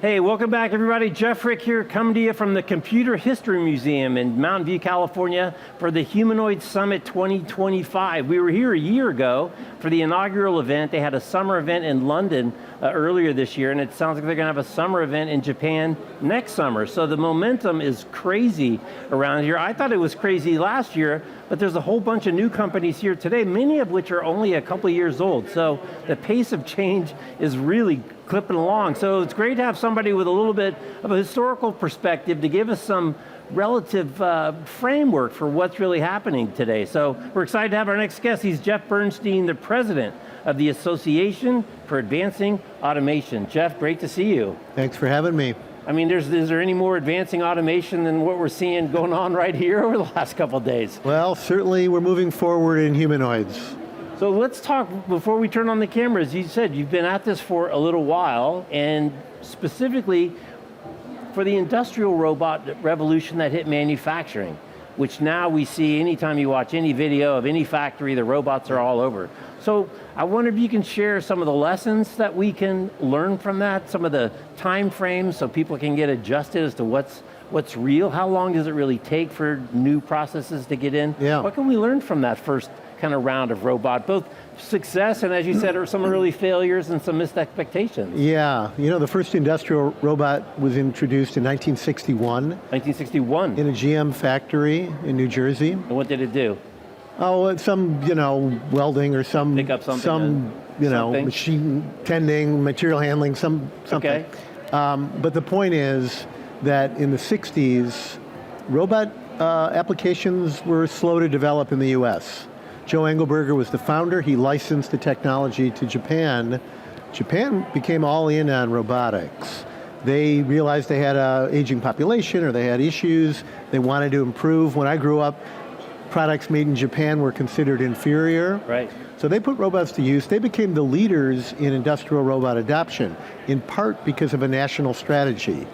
Hey, welcome back everybody. Jeff Frick here, coming to you from the Computer History Museum in Mountain View, California for the Humanoids Summit 2025. We were here a year ago for the inaugural event. They had a summer event in London earlier this year, and it sounds like they're going to have a summer event in Japan next summer. So the momentum is crazy around here. I thought it was crazy last year, but there's a whole bunch of new companies here today, many of which are only a couple years old. So the pace of change is really clipping along. So it's great to have somebody with a little bit of a historical perspective to give us some relative framework for what's really happening today. So we're excited to have our next guest. He's Jeff Burnstein, the president of the Association for Advancing Automation. Jeff, great to see you. Thanks for having me. I mean, is there any more advancing automation than what we're seeing going on right here over the last couple of days? Well, certainly we're moving forward in humanoids. So let's talk, before we turn on the cameras, you said you've been at this for a little while, and specifically for the industrial robot revolution that hit manufacturing, which now we see anytime you watch any video of any factory, the robots are all over. So I wonder if you can share some of the lessons that we can learn from that, some of the time frames so people can get adjusted as to what's real. How long does it really take for new processes to get in? Yeah. What can we learn from that first kind of round of robot, both success and, as you said, some early failures and some missed expectations? Yeah, you know, the first industrial robot was introduced in 1961. 1961. In a GM factory in New Jersey. And what did it do? Oh, some, welding or some, pick up something, machine tending, material handling, something. Okay. But the point is that in the 60s, robot applications were slow to develop in the US. Joe Engelberger was the founder. He licensed the technology to Japan. Japan became all in on robotics. They realized they had an aging population or they had issues. They wanted to improve. When I grew up, products made in Japan were considered inferior. Right. So they put robots to use. They became the leaders in industrial robot adoption, in part because of a national strategy.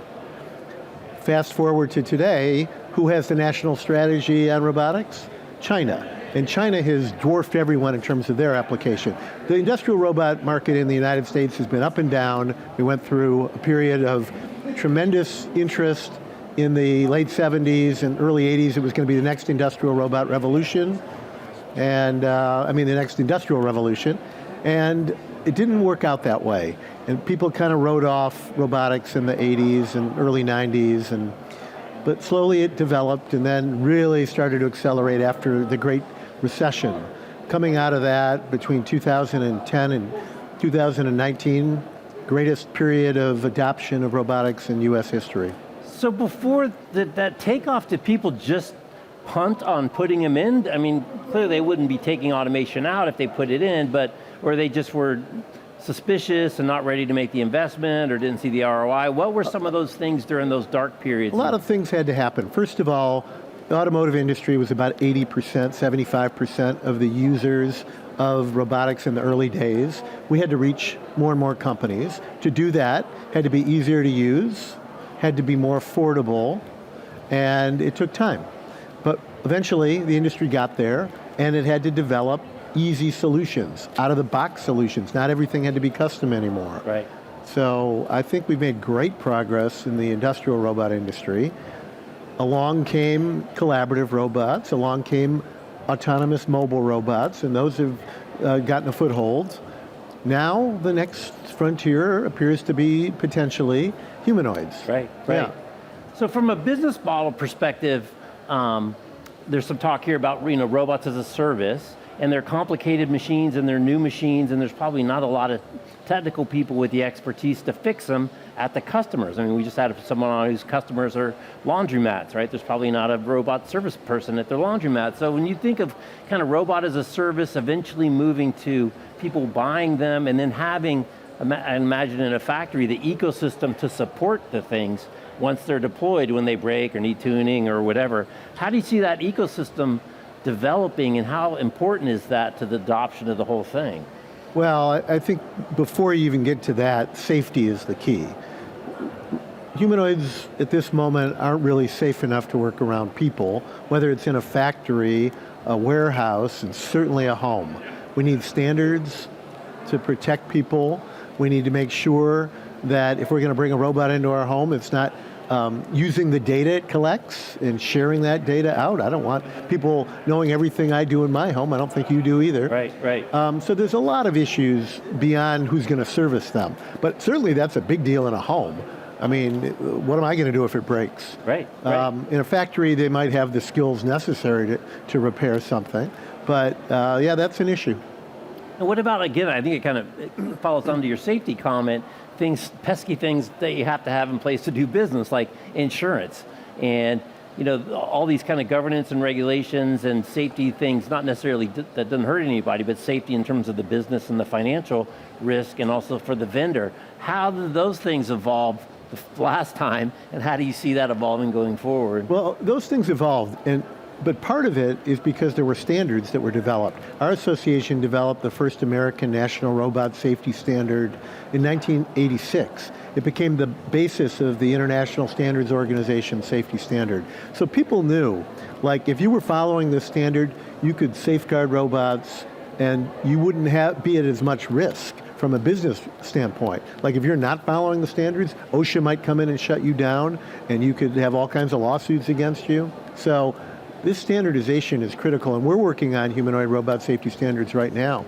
Fast forward to today, who has the national strategy on robotics? China. And China has dwarfed everyone in terms of their application. The industrial robot market in the United States has been up and down. We went through a period of tremendous interest in the late 70s and early 80s. It was going to be the next industrial robot revolution. And the next industrial revolution. And it didn't work out that way. And people kind of wrote off robotics in the 80s and early 90s. But slowly it developed and then really started to accelerate after the Great Recession. Coming out of that, between 2010 and 2019, greatest period of adoption of robotics in US history. So before that takeoff, did people just punt on putting them in? I mean, clearly they wouldn't be taking automation out if they put it in, or they just were suspicious and not ready to make the investment or didn't see the ROI. What were some of those things during those dark periods? A lot of things had to happen. First of all, the automotive industry was about 80%, 75% of the users of robotics in the early days. We had to reach more and more companies. To do that, had to be easier to use, had to be more affordable, and it took time. But eventually, the industry got there, and it had to develop easy solutions, out-of-the-box solutions. Not everything had to be custom anymore. Right. So I think we've made great progress in the industrial robot industry. Along came collaborative robots, along came autonomous mobile robots, and those have gotten a foothold. Now the next frontier appears to be potentially humanoids. Right. Yeah. So from a business model perspective, there's some talk here about robots as a service, and they're complicated machines and they're new machines, and there's probably not a lot of technical people with the expertise to fix them at the customers. I mean, we just had someone on whose customers are laundromats, right? There's probably not a robot service person at their laundromat. So when you think of kind of robot as a service, eventually moving to people buying them and then having, I imagine in a factory, the ecosystem to support the things once they're deployed, when they break or need tuning or whatever. How do you see that ecosystem developing, and how important is that to the adoption of the whole thing? Well, I think before you even get to that, safety is the key. Humanoids at this moment aren't really safe enough to work around people, whether it's in a factory, a warehouse, and certainly a home. We need standards to protect people. We need to make sure that if we're going to bring a robot into our home, it's not using the data it collects and sharing that data out. I don't want people knowing everything I do in my home. I don't think you do either. Right. So there's a lot of issues beyond who's going to service them. But certainly that's a big deal in a home. I mean, what am I going to do if it breaks? Right. In a factory, they might have the skills necessary to repair something. But yeah, that's an issue. And what about, again, I think it kind of follows on to your safety comment, pesky things that you have to have in place to do business, like insurance. And all these kind of governance and regulations and safety things, not necessarily that doesn't hurt anybody, but safety in terms of the business and the financial risk, and also for the vendor. How did those things evolve the last time, and how do you see that evolving going forward? Well, those things evolved, but part of it is because there were standards that were developed. Our association developed the first American National Robot Safety Standard in 1986. It became the basis of the International Standards Organization Safety Standard. So people knew, like if you were following this standard, you could safeguard robots and you wouldn't be at as much risk from a business standpoint. Like if you're not following the standards, OSHA might come in and shut you down and you could have all kinds of lawsuits against you. So this standardization is critical, and we're working on humanoid robot safety standards right now.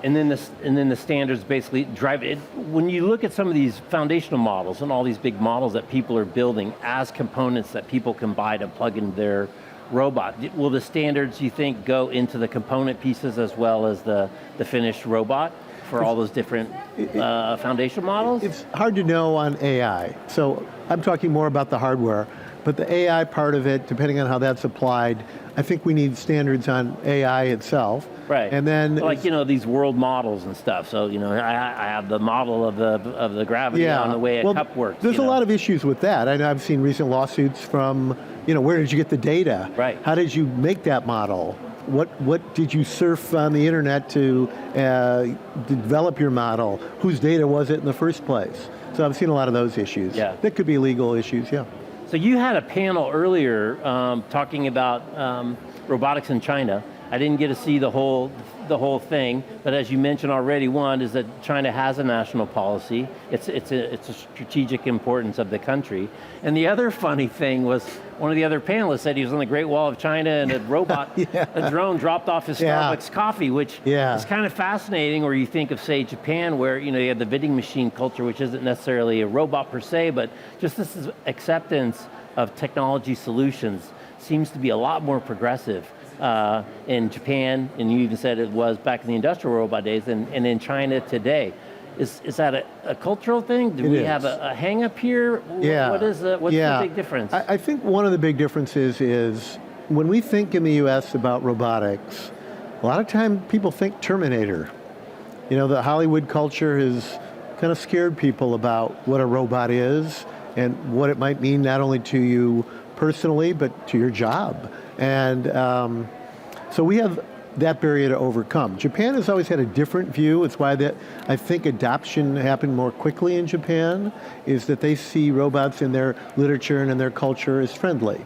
And then the standards basically drive it. When you look at some of these foundational models and all these big models that people are building as components that people can buy to plug into their robot, will the standards, you think, go into the component pieces as well as the finished robot for all those different foundational models? It's hard to know on AI. So I'm talking more about the hardware, but the AI part of it, depending on how that's applied, I think we need standards on AI itself. Right. And then like these world models and stuff. So I have the model of the gravity on the way a cup works. There's a lot of issues with that. I know I've seen recent lawsuits from where did you get the data? Right. How did you make that model? What did you surf on the internet to develop your model? Whose data was it in the first place? So I've seen a lot of those issues. Yeah. That could be legal issues, yeah. So you had a panel earlier talking about robotics in China. I didn't get to see the whole thing, but as you mentioned already, one is that China has a national policy. It's a strategic importance of the country. And the other funny thing was one of the other panelists said he was on the Great Wall of China and a robot, a drone dropped off his Starbucks coffee, which is kind of fascinating. Or you think of, say, Japan, where you have the vending machine culture, which isn't necessarily a robot per se, but just this acceptance of technology solutions seems to be a lot more progressive in Japan, and you even said it was back in the industrial robot days, and in China today. Is that a cultural thing? Do we have a hang up here? Yeah. What's the big difference? I think one of the big differences is when we think in the US about robotics, a lot of time people think Terminator. The Hollywood culture has kind of scared people about what a robot is and what it might mean not only to you personally, but to your job. And so we have that barrier to overcome. Japan has always had a different view. It's why I think adoption happened more quickly in Japan, is that they see robots in their literature and in their culture as friendly.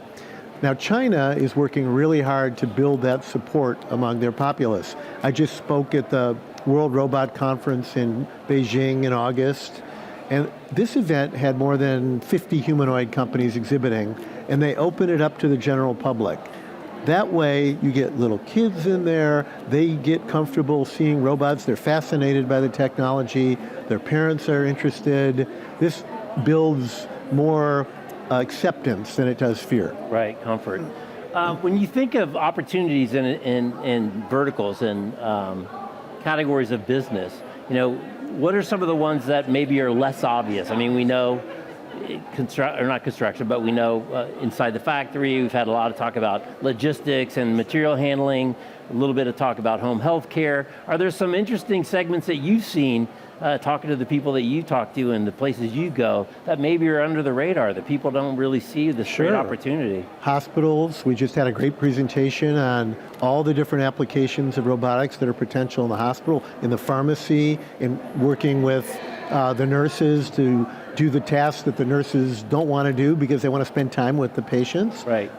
Now China is working really hard to build that support among their populace. I just spoke at the World Robot Conference in Beijing in August, and this event had more than 50 humanoid companies exhibiting, and they open it up to the general public. That way, you get little kids in there, they get comfortable seeing robots, they're fascinated by the technology, their parents are interested. This builds more acceptance than it does fear. Right, comfort. When you think of opportunities in verticals and categories of business, what are some of the ones that maybe are less obvious? I mean, we know not construction, but we know inside the factory, we've had a lot of talk about logistics and material handling, a little bit of talk about home health care. Are there some interesting segments that you've seen talking to the people that you talk to and the places you go that maybe are under the radar, that people don't really see this great opportunity? Hospitals, we just had a great presentation on all the different applications of robotics that are potential in the hospital, in the pharmacy, in working with the nurses to do the tasks that the nurses don't want to do because they want to spend time with the patients. Right.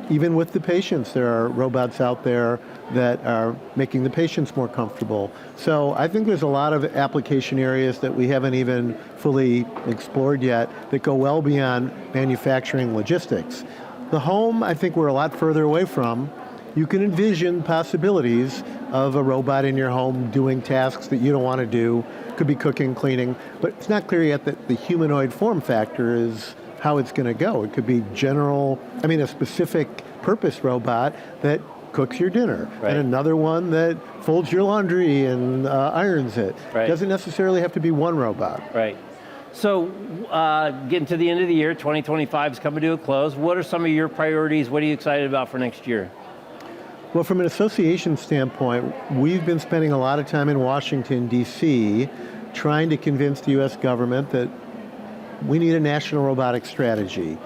even with the patients, there are robots out there that are making the patients more comfortable. So I think there's a lot of application areas that we haven't even fully explored yet that go well beyond manufacturing logistics. The home, I think we're a lot further away from. You can envision possibilities of a robot in your home doing tasks that you don't want to do. Could be cooking, cleaning, but it's not clear yet that the humanoid form factor is how it's going to go. It could be a specific purpose robot that cooks your dinner, and another one that folds your laundry and irons it. Right. Doesn't necessarily have to be one robot. Right. So getting to the end of the year, 2025 is coming to a close. What are some of your priorities? What are you excited about for next year? Well, from an association standpoint, we've been spending a lot of time in Washington, D.C., trying to convince the U.S. government that we need a national robotics strategy.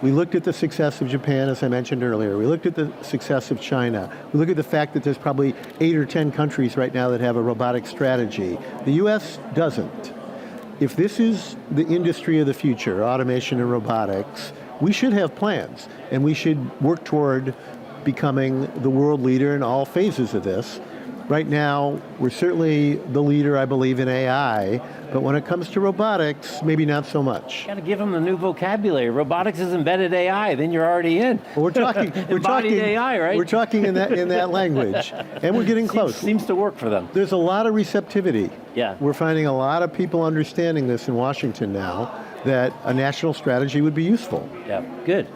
We looked at the success of Japan, as I mentioned earlier. We looked at the success of China. We look at the fact that there's probably 8 or 10 countries right now that have a robotics strategy. The U.S. doesn't. If this is the industry of the future, automation and robotics, we should have plans, and we should work toward becoming the world leader in all phases of this. Right now, we're certainly the leader, I believe, in AI, but when it comes to robotics, maybe not so much. Got to give them the new vocabulary. Robotics is embedded AI, then you're already in. Well, we're talking AI, right? We're talking in that language, and we're getting close. Seems to work for them. There's a lot of receptivity. Yeah. We're finding a lot of people understanding this in Washington now, that a national strategy would be useful. Yeah, good.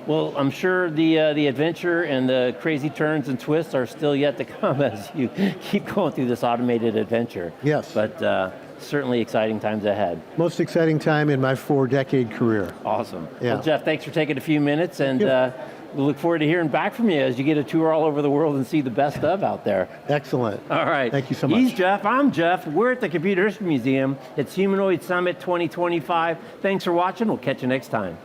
Well, I'm sure the adventure and the crazy turns and twists are still yet to come as you keep going through this automated adventure. Yes. But certainly exciting times ahead. Most exciting time in my 4-decade career. Awesome. Yeah. Well, Jeff, thanks for taking a few minutes, and we look forward to hearing back from you as you get a tour all over the world and see the best of out there. Excellent. All right. Thank you so much. He's Jeff, I'm Jeff. We're at the Computer History Museum. It's Humanoids Summit 2025. Thanks for watching. We'll catch you next time.